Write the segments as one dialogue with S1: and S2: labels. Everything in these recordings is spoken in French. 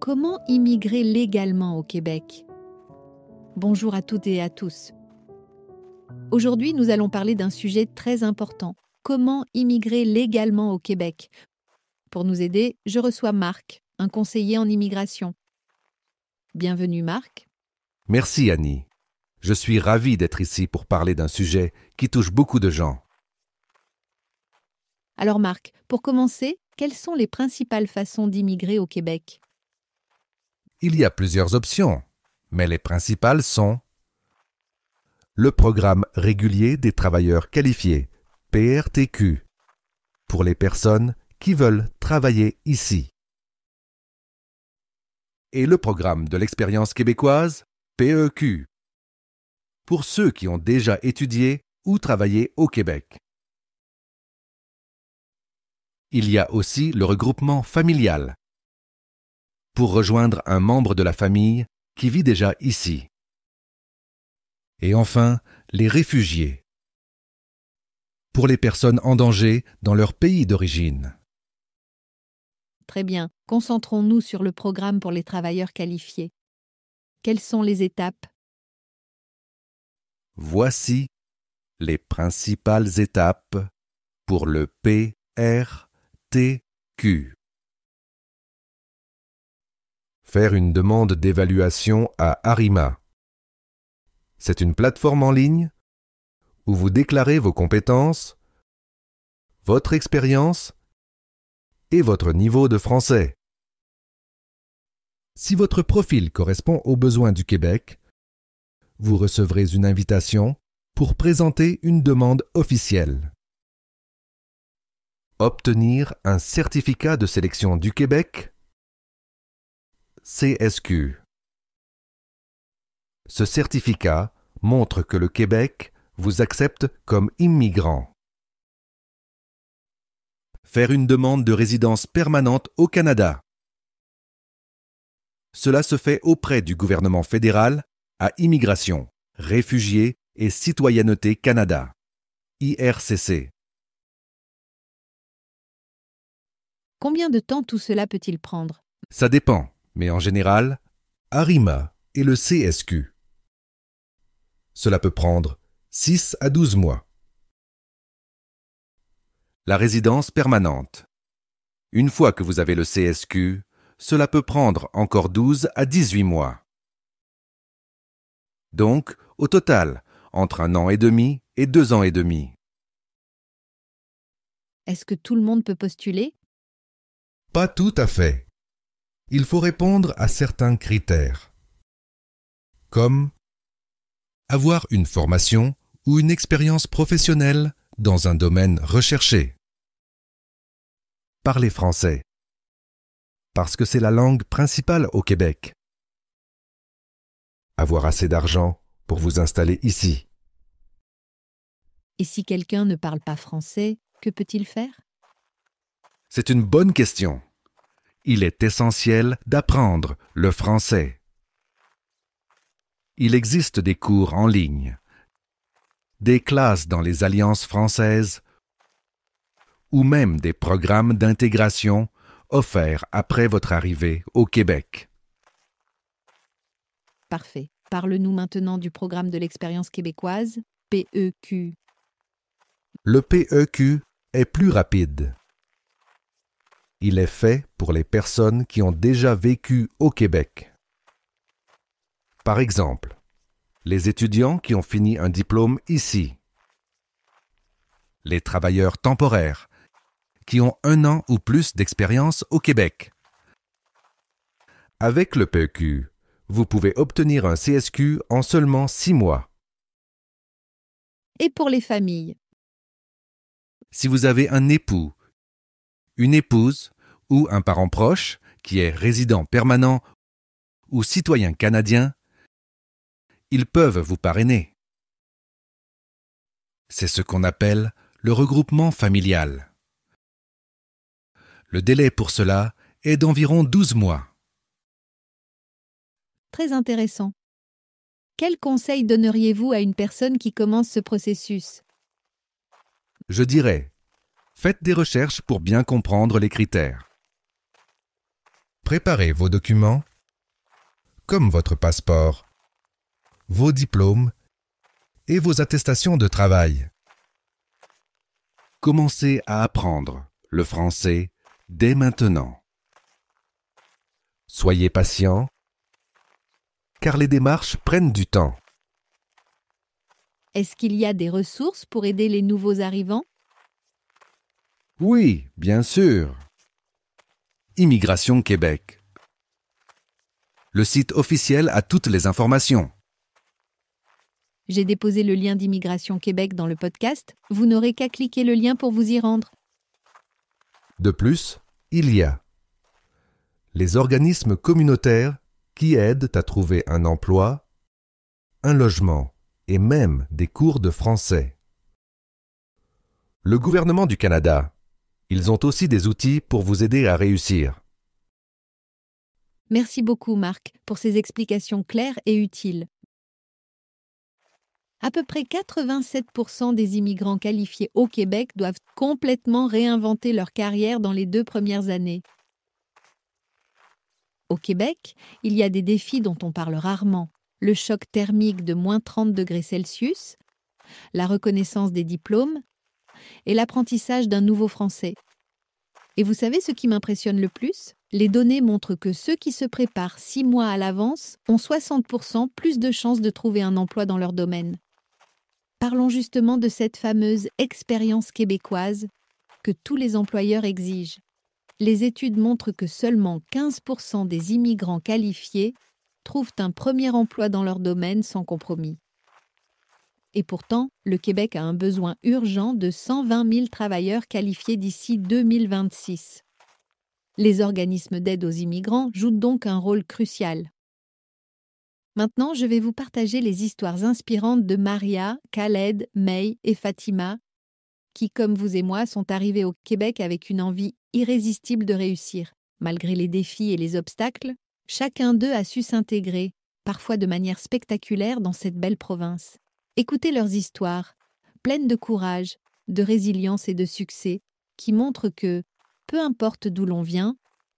S1: Comment immigrer légalement au Québec? Bonjour à toutes et à tous. Aujourd'hui, nous allons parler d'un sujet très important. Comment immigrer légalement au Québec? Pour nous aider, je reçois Marc, un conseiller en immigration. Bienvenue Marc.
S2: Merci Annie. Je suis ravi d'être ici pour parler d'un sujet qui touche beaucoup de gens.
S1: Alors Marc, pour commencer, quelles sont les principales façons d'immigrer au Québec?
S2: Il y a plusieurs options, mais les principales sont le programme régulier des travailleurs qualifiés, PRTQ, pour les personnes qui veulent travailler ici, et le programme de l'expérience québécoise, PEQ, pour ceux qui ont déjà étudié ou travaillé au Québec. Il y a aussi le regroupement familial, pour rejoindre un membre de la famille qui vit déjà ici. Et enfin, les réfugiés, pour les personnes en danger dans leur pays d'origine.
S1: Très bien, concentrons-nous sur le programme pour les travailleurs qualifiés. Quelles sont les étapes?
S2: Voici les principales étapes pour le PRTQ. Faire une demande d'évaluation à Arima. C'est une plateforme en ligne où vous déclarez vos compétences, votre expérience et votre niveau de français. Si votre profil correspond aux besoins du Québec, vous recevrez une invitation pour présenter une demande officielle. Obtenir un certificat de sélection du Québec, CSQ. Ce certificat montre que le Québec vous accepte comme immigrant. Faire une demande de résidence permanente au Canada. Cela se fait auprès du gouvernement fédéral à Immigration, Réfugiés et Citoyenneté Canada, IRCC.
S1: Combien de temps tout cela peut-il prendre?
S2: Ça dépend, mais en général, Arima et le CSQ. Cela peut prendre 6 à 12 mois. La résidence permanente. Une fois que vous avez le CSQ, cela peut prendre encore 12 à 18 mois. Donc, au total, entre 1 an et demi et 2 ans et demi.
S1: Est-ce que tout le monde peut postuler?
S2: Pas tout à fait. Il faut répondre à certains critères, comme avoir une formation ou une expérience professionnelle dans un domaine recherché. Parler français, parce que c'est la langue principale au Québec. Avoir assez d'argent pour vous installer ici.
S1: Et si quelqu'un ne parle pas français, que peut-il faire?
S2: C'est une bonne question. Il est essentiel d'apprendre le français. Il existe des cours en ligne, des classes dans les alliances françaises ou même des programmes d'intégration offerts après votre arrivée au Québec.
S1: Parfait. Parle-nous maintenant du programme de l'expérience québécoise, PEQ.
S2: Le PEQ est plus rapide. Il est fait pour les personnes qui ont déjà vécu au Québec. Par exemple, les étudiants qui ont fini un diplôme ici. Les travailleurs temporaires qui ont 1 an ou plus d'expérience au Québec. Avec le PEQ, vous pouvez obtenir un CSQ en seulement 6 mois.
S1: Et pour les familles?
S2: Si vous avez un époux, une épouse ou un parent proche qui est résident permanent ou citoyen canadien, ils peuvent vous parrainer. C'est ce qu'on appelle le regroupement familial. Le délai pour cela est d'environ 12 mois.
S1: Très intéressant. Quels conseils donneriez-vous à une personne qui commence ce processus?
S2: Je dirais, faites des recherches pour bien comprendre les critères. Préparez vos documents, comme votre passeport, vos diplômes et vos attestations de travail. Commencez à apprendre le français dès maintenant. Soyez patient, car les démarches prennent du temps.
S1: Est-ce qu'il y a des ressources pour aider les nouveaux arrivants?
S2: Oui, bien sûr. Immigration Québec. Le site officiel a toutes les informations.
S1: J'ai déposé le lien d'Immigration Québec dans le podcast. Vous n'aurez qu'à cliquer le lien pour vous y rendre.
S2: De plus, il y a les organismes communautaires qui aident à trouver un emploi, un logement et même des cours de français. Le gouvernement du Canada, ils ont aussi des outils pour vous aider à réussir.
S1: Merci beaucoup, Marc, pour ces explications claires et utiles. À peu près 87% des immigrants qualifiés au Québec doivent complètement réinventer leur carrière dans les 2 premières années. Au Québec, il y a des défis dont on parle rarement. Le choc thermique de moins 30 degrés Celsius, la reconnaissance des diplômes et l'apprentissage d'un nouveau français. Et vous savez ce qui m'impressionne le plus? Les données montrent que ceux qui se préparent 6 mois à l'avance ont 60% plus de chances de trouver un emploi dans leur domaine. Parlons justement de cette fameuse expérience québécoise que tous les employeurs exigent. Les études montrent que seulement 15% des immigrants qualifiés trouvent un premier emploi dans leur domaine sans compromis. Et pourtant, le Québec a un besoin urgent de 120 000 travailleurs qualifiés d'ici 2026. Les organismes d'aide aux immigrants jouent donc un rôle crucial. Maintenant, je vais vous partager les histoires inspirantes de Maria, Khaled, May et Fatima, qui, comme vous et moi, sont arrivés au Québec avec une envie irrésistible de réussir. Malgré les défis et les obstacles, chacun d'eux a su s'intégrer, parfois de manière spectaculaire, dans cette belle province. Écoutez leurs histoires, pleines de courage, de résilience et de succès, qui montrent que, peu importe d'où l'on vient,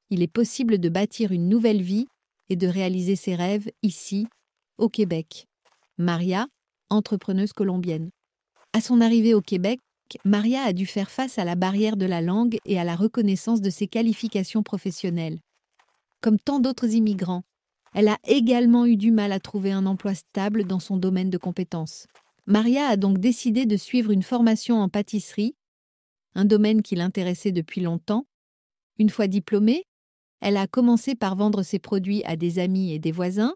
S1: il est possible de bâtir une nouvelle vie et de réaliser ses rêves ici, au Québec. Maria, entrepreneuse colombienne. À son arrivée au Québec, Maria a dû faire face à la barrière de la langue et à la reconnaissance de ses qualifications professionnelles. Comme tant d'autres immigrants, elle a également eu du mal à trouver un emploi stable dans son domaine de compétences. Maria a donc décidé de suivre une formation en pâtisserie, un domaine qui l'intéressait depuis longtemps. Une fois diplômée, elle a commencé par vendre ses produits à des amis et des voisins,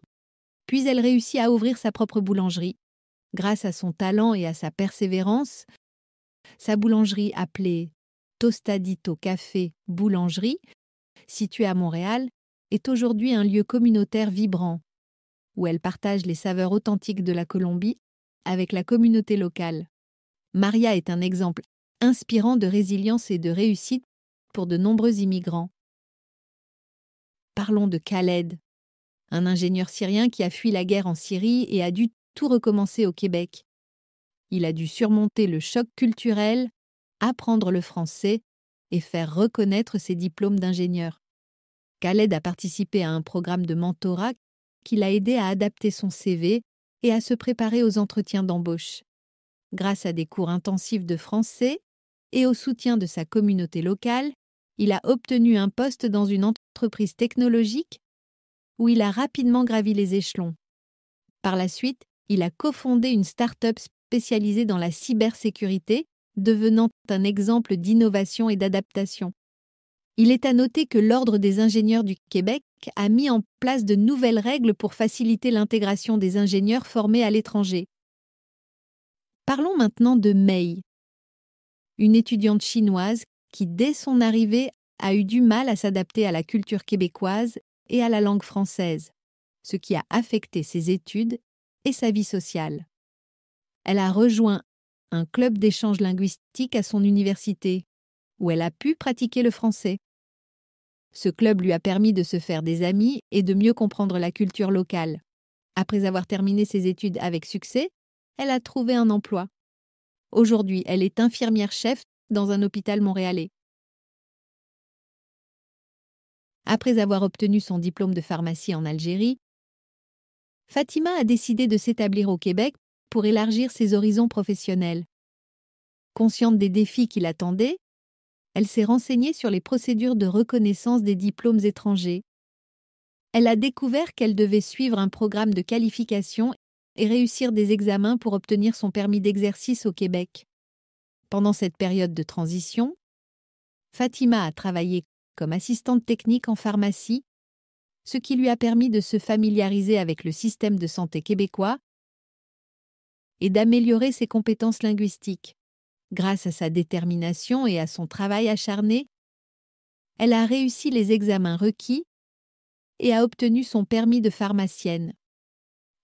S1: puis elle réussit à ouvrir sa propre boulangerie. Grâce à son talent et à sa persévérance, sa boulangerie appelée Tostadito Café Boulangerie, située à Montréal, est aujourd'hui un lieu communautaire vibrant, où elle partage les saveurs authentiques de la Colombie avec la communauté locale. Maria est un exemple inspirant de résilience et de réussite pour de nombreux immigrants. Parlons de Khaled, un ingénieur syrien qui a fui la guerre en Syrie et a dû tout recommencer au Québec. Il a dû surmonter le choc culturel, apprendre le français et faire reconnaître ses diplômes d'ingénieur. Khaled a participé à un programme de mentorat qui l'a aidé à adapter son CV et à se préparer aux entretiens d'embauche. Grâce à des cours intensifs de français et au soutien de sa communauté locale, il a obtenu un poste dans une entreprise technologique où il a rapidement gravi les échelons. Par la suite, il a cofondé une start-up spécialisée dans la cybersécurité, devenant un exemple d'innovation et d'adaptation. Il est à noter que l'Ordre des ingénieurs du Québec a mis en place de nouvelles règles pour faciliter l'intégration des ingénieurs formés à l'étranger. Parlons maintenant de May, une étudiante chinoise qui, dès son arrivée, a eu du mal à s'adapter à la culture québécoise et à la langue française, ce qui a affecté ses études et sa vie sociale. Elle a rejoint un club d'échange linguistique à son université, où elle a pu pratiquer le français. Ce club lui a permis de se faire des amis et de mieux comprendre la culture locale. Après avoir terminé ses études avec succès, elle a trouvé un emploi. Aujourd'hui, elle est infirmière-chef dans un hôpital montréalais. Après avoir obtenu son diplôme de pharmacie en Algérie, Fatima a décidé de s'établir au Québec pour élargir ses horizons professionnels. Consciente des défis qui l'attendaient, elle s'est renseignée sur les procédures de reconnaissance des diplômes étrangers. Elle a découvert qu'elle devait suivre un programme de qualification et réussir des examens pour obtenir son permis d'exercice au Québec. Pendant cette période de transition, Fatima a travaillé comme assistante technique en pharmacie, ce qui lui a permis de se familiariser avec le système de santé québécois et d'améliorer ses compétences linguistiques. Grâce à sa détermination et à son travail acharné, elle a réussi les examens requis et a obtenu son permis de pharmacienne.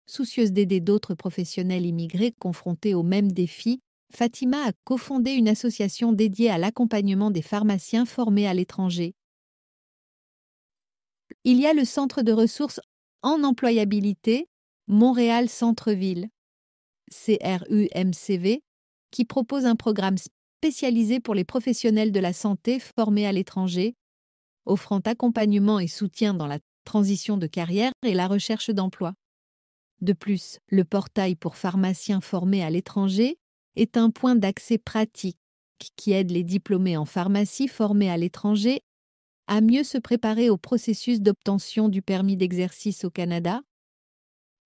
S1: Soucieuse d'aider d'autres professionnels immigrés confrontés aux mêmes défis, Fatima a cofondé une association dédiée à l'accompagnement des pharmaciens formés à l'étranger. Il y a le Centre de ressources en employabilité Montréal Centre-Ville, CRUMCV, qui propose un programme spécialisé pour les professionnels de la santé formés à l'étranger, offrant accompagnement et soutien dans la transition de carrière et la recherche d'emploi. De plus, le portail pour pharmaciens formés à l'étranger est un point d'accès pratique qui aide les diplômés en pharmacie formés à l'étranger à mieux se préparer au processus d'obtention du permis d'exercice au Canada.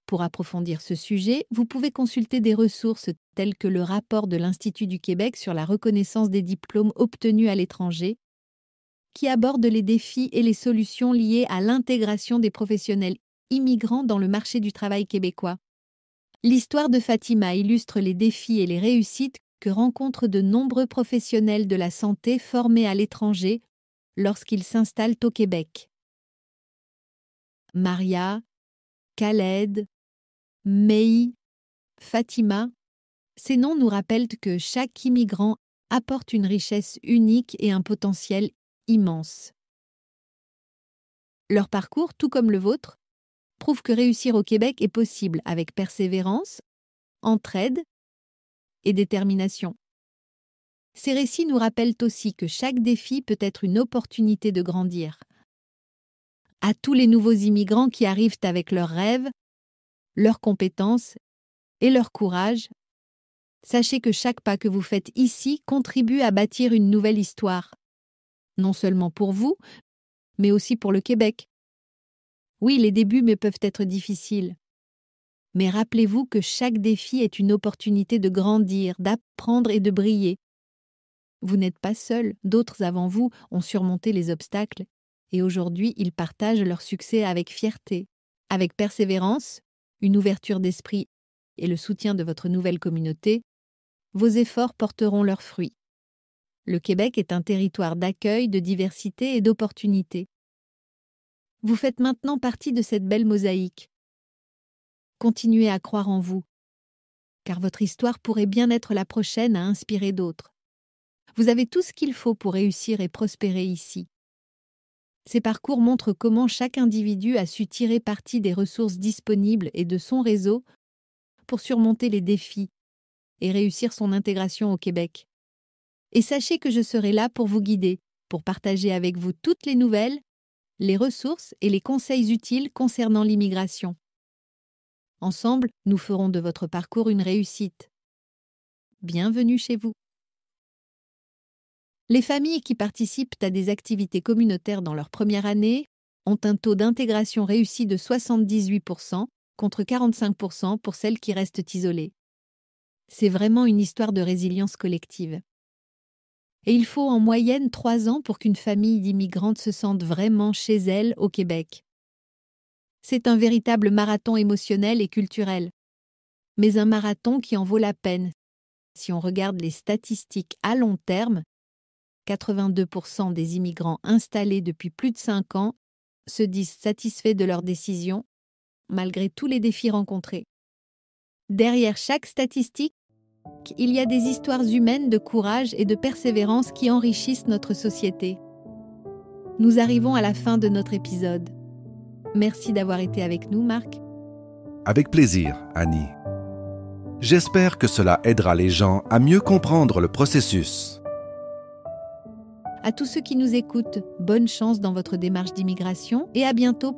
S1: Pour approfondir ce sujet, vous pouvez consulter des ressources telles que le rapport de l'Institut du Québec sur la reconnaissance des diplômes obtenus à l'étranger, qui aborde les défis et les solutions liées à l'intégration des professionnels immigrants dans le marché du travail québécois. L'histoire de Fatima illustre les défis et les réussites que rencontrent de nombreux professionnels de la santé formés à l'étranger lorsqu'ils s'installent au Québec. Maria, Khaled, Mei, Fatima, ces noms nous rappellent que chaque immigrant apporte une richesse unique et un potentiel immense. Leur parcours, tout comme le vôtre, prouve que réussir au Québec est possible avec persévérance, entraide et détermination. Ces récits nous rappellent aussi que chaque défi peut être une opportunité de grandir. À tous les nouveaux immigrants qui arrivent avec leurs rêves, leurs compétences et leur courage, sachez que chaque pas que vous faites ici contribue à bâtir une nouvelle histoire, non seulement pour vous, mais aussi pour le Québec. Oui, les débuts peuvent être difficiles. Mais rappelez-vous que chaque défi est une opportunité de grandir, d'apprendre et de briller. Vous n'êtes pas seul, d'autres avant vous ont surmonté les obstacles et aujourd'hui ils partagent leur succès avec fierté. Avec persévérance, une ouverture d'esprit et le soutien de votre nouvelle communauté, vos efforts porteront leurs fruits. Le Québec est un territoire d'accueil, de diversité et d'opportunités. Vous faites maintenant partie de cette belle mosaïque. Continuez à croire en vous, car votre histoire pourrait bien être la prochaine à inspirer d'autres. Vous avez tout ce qu'il faut pour réussir et prospérer ici. Ces parcours montrent comment chaque individu a su tirer parti des ressources disponibles et de son réseau pour surmonter les défis et réussir son intégration au Québec. Et sachez que je serai là pour vous guider, pour partager avec vous toutes les nouvelles, les ressources et les conseils utiles concernant l'immigration. Ensemble, nous ferons de votre parcours une réussite. Bienvenue chez vous. Les familles qui participent à des activités communautaires dans leur première année ont un taux d'intégration réussi de 78% contre 45% pour celles qui restent isolées. C'est vraiment une histoire de résilience collective. Et il faut en moyenne 3 ans pour qu'une famille d'immigrantes se sente vraiment chez elle au Québec. C'est un véritable marathon émotionnel et culturel, mais un marathon qui en vaut la peine. Si on regarde les statistiques à long terme, 82% des immigrants installés depuis plus de 5 ans se disent satisfaits de leur décision, malgré tous les défis rencontrés. Derrière chaque statistique, il y a des histoires humaines de courage et de persévérance qui enrichissent notre société. Nous arrivons à la fin de notre épisode. Merci d'avoir été avec nous, Marc.
S2: Avec plaisir, Annie. J'espère que cela aidera les gens à mieux comprendre le processus.
S1: À tous ceux qui nous écoutent, bonne chance dans votre démarche d'immigration et à bientôt.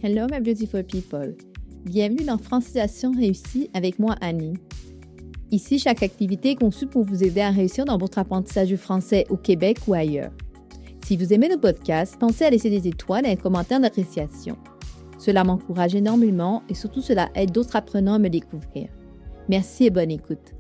S3: Hello my beautiful people! Bienvenue dans Francisation réussie avec moi Annie. Ici, chaque activité est conçue pour vous aider à réussir dans votre apprentissage du français au Québec ou ailleurs. Si vous aimez nos podcasts, pensez à laisser des étoiles et un commentaire d'appréciation. Cela m'encourage énormément et surtout cela aide d'autres apprenants à me découvrir. Merci et bonne écoute.